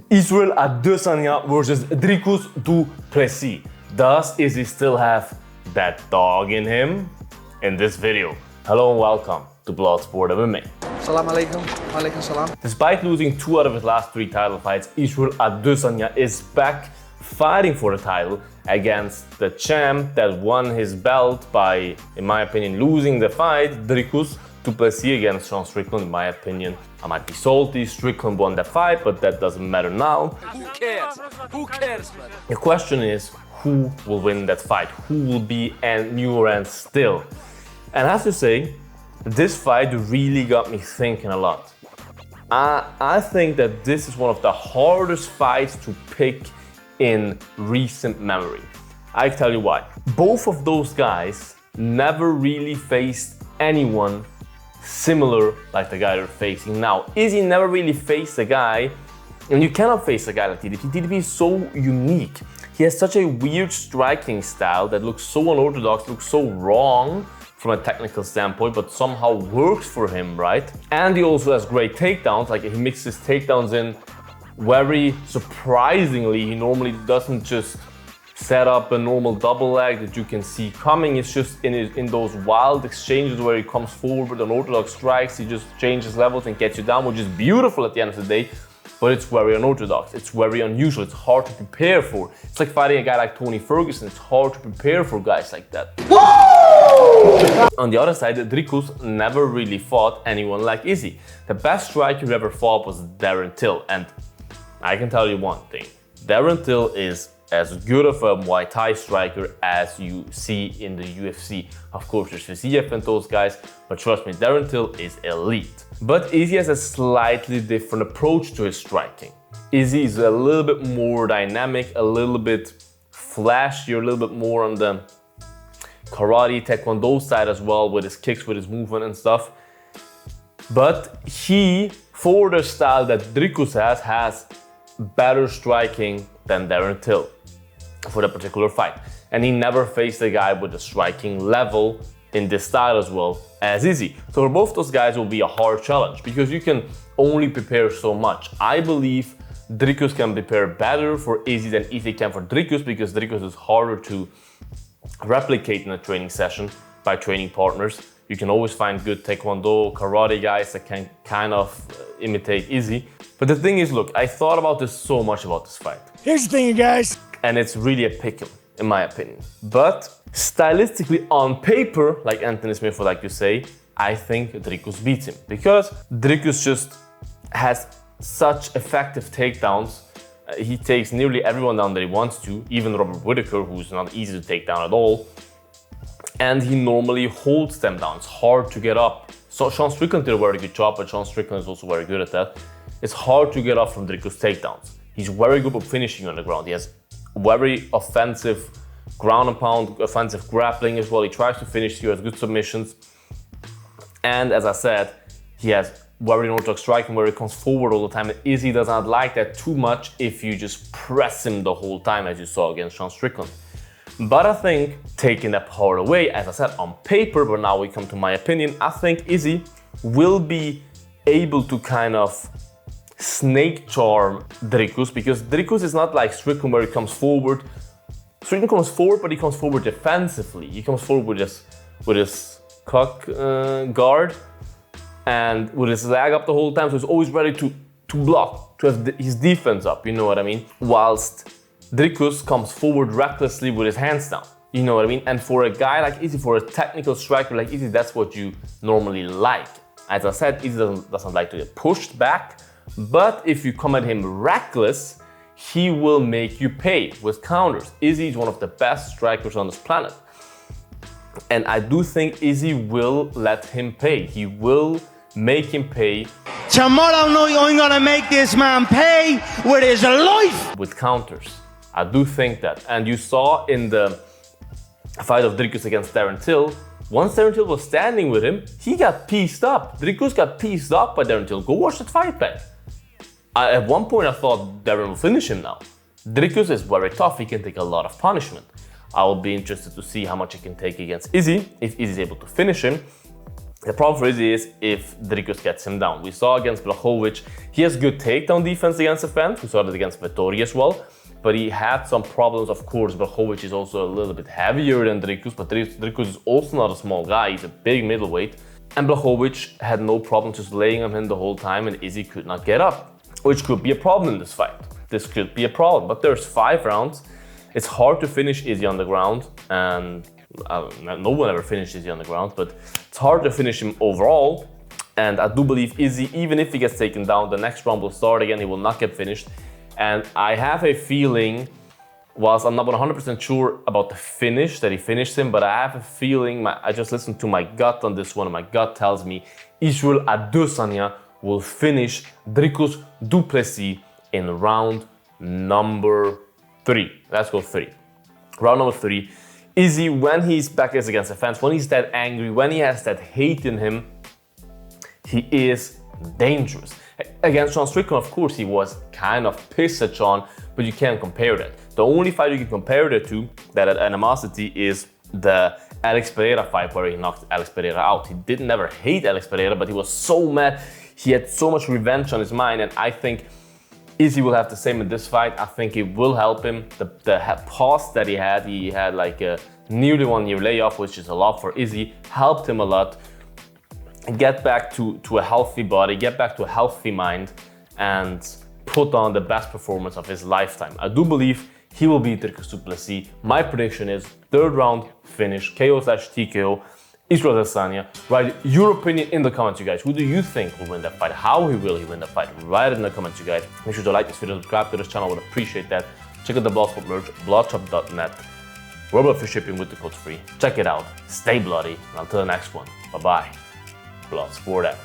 Israel Adesanya versus Dricus Du Plessis. Does Izzy still have that dog in him? In this video. Hello and welcome to Bloodsport MMA. Salam alaikum. Walaikum salam. Despite losing 2 out of his last 3 title fights, Israel Adesanya is back fighting for the title against the champ that won his belt by, in my opinion, losing the fight, Dricus Du Plessis against Sean Strickland. In my opinion, I might be salty, Strickland won the fight, but that doesn't matter now. Who cares? Who cares, man? The question is, who will win that fight? Who will be newer and still? And I have to say, this fight really got me thinking a lot. I think that this is one of the hardest fights to pick in recent memory. I tell you why. Both of those guys never really faced anyone similar like the guy they're facing now. Izzy never really faced a guy, and you cannot face a guy like DDP. DDP is so unique. He has such a weird striking style that looks so unorthodox, looks so wrong from a technical standpoint, but somehow works for him, right? And he also has great takedowns, like he mixes takedowns in very surprisingly. He normally doesn't just set up a normal double leg that you can see coming. It's just in those wild exchanges where he comes forward with unorthodox strikes, he just changes levels and gets you down, which is beautiful at the end of the day, but it's very unorthodox, it's very unusual, it's hard to prepare for. It's like fighting a guy like Tony Ferguson, it's hard to prepare for guys like that. On the other side, Dricus never really fought anyone like Izzy. The best striker he ever fought was Darren Till, and I can tell you one thing, Darren Till is as good of a Muay Thai striker as you see in the UFC. Of course, there's Fiziev and those guys, but trust me, Darren Till is elite. But Izzy has a slightly different approach to his striking. Izzy is a little bit more dynamic, a little bit flashier, a little bit more on the karate, taekwondo side as well, with his kicks, with his movement and stuff. But he, for the style that Dricus has better striking than Darren Till for the particular fight. And he never faced a guy with a striking level in this style as well as Izzy. So for both those guys, it will be a hard challenge because you can only prepare so much. I believe Dricus can prepare better for Izzy than Izzy can for Dricus, because Dricus is harder to replicate in a training session by training partners. You can always find good taekwondo, karate guys that can kind of imitate Izzy. But the thing is, look, I thought about this so much about this fight. Here's the thing, you guys. And it's really a pick'em, in my opinion. But stylistically, on paper, like Anthony Smith would like to say, I think Dricus beats him. Because Dricus just has such effective takedowns. He takes nearly everyone down that he wants to, even Robert Whittaker, who's not easy to take down at all. And he normally holds them down. It's hard to get up. So Sean Strickland did a very good job, but Sean Strickland is also very good at that. It's hard to get up from Dricus takedowns. He's very good at finishing on the ground. He has very offensive ground and pound, offensive grappling as well. He tries to finish, he has good submissions. And as I said, he has very unorthodox striking where he comes forward all the time. And Izzy does not like that too much if you just press him the whole time, as you saw against Sean Strickland. But I think taking that power away, as I said, on paper, but now we come to my opinion, I think Izzy will be able to kind of snake charm Dricus, because Dricus is not like Strickland where he comes forward. Strickland comes forward, but he comes forward defensively. He comes forward with his cock guard and with his leg up the whole time, so he's always ready to block, to have his defense up, you know what I mean? Whilst Dricus comes forward recklessly with his hands down, you know what I mean? And for a guy like Izzy, for a technical striker like Izzy, that's what you normally like. As I said, Izzy doesn't like to get pushed back, but if you come at him reckless, he will make you pay with counters. Izzy is one of the best strikers on this planet. And I do think Izzy will let him pay. He will make him pay. Tomorrow night, I'm gonna make this man pay with his life. With counters. I do think that. And you saw in the fight of Dricus against Darren Till, once Darren Till was standing with him, he got pieced up. Dricus got pieced up by Darren Till. Go watch that fight back. At one point I thought Darren will finish him now. Dricus is very tough, he can take a lot of punishment. I will be interested to see how much he can take against Izzy, if Izzy is able to finish him. The problem for Izzy is if Dricus gets him down. We saw against Blachowicz, he has good takedown defense against the fence. We saw that against Vettori as well. But he had some problems, of course. Blachowicz is also a little bit heavier than Dricus, but Dricus is also not a small guy. He's a big middleweight. And Blachowicz had no problem just laying him in the whole time, and Izzy could not get up, which could be a problem in this fight. This could be a problem, but there's 5 rounds. It's hard to finish Izzy on the ground, and no one ever finished Izzy on the ground, but it's hard to finish him overall. And I do believe Izzy, even if he gets taken down, the next round will start again, he will not get finished. And I have a feeling, whilst I'm not 100% sure about the finish, that he finished him, but I have a feeling, I just listened to my gut on this one, and my gut tells me Israel Adesanya will finish Dricus Du Plessis in round number 3. Let's go 3. Round number 3. Izzy, when his back is against the fence, when he's that angry, when he has that hate in him, he is dangerous. Against Sean Strickland, of course, he was kind of pissed at Sean, but you can't compare that. The only fight you can compare that to, that animosity, is the Alex Pereira fight where he knocked Alex Pereira out. He didn't never hate Alex Pereira, but he was so mad. He had so much revenge on his mind, and I think Izzy will have the same in this fight. I think it will help him. The pause that he had like a nearly 1 year layoff, which is a lot for Izzy, helped him a lot. Get back to a healthy body, get back to a healthy mind, and put on the best performance of his lifetime. I do believe he will beat Dricus Du Plessis. My prediction is 3rd round finish, KO/TKO, Israel Adesanya. Write your opinion in the comments, you guys. Who do you think will win that fight? How will he win that fight? Write it in the comments, you guys. Make sure to like this video, subscribe to this channel. I would appreciate that. Check out the Bloodsport merch, bloodshop.net. Worldwide free shipping with the code free. Check it out. Stay bloody. And until the next one, bye-bye. Bloodsport out.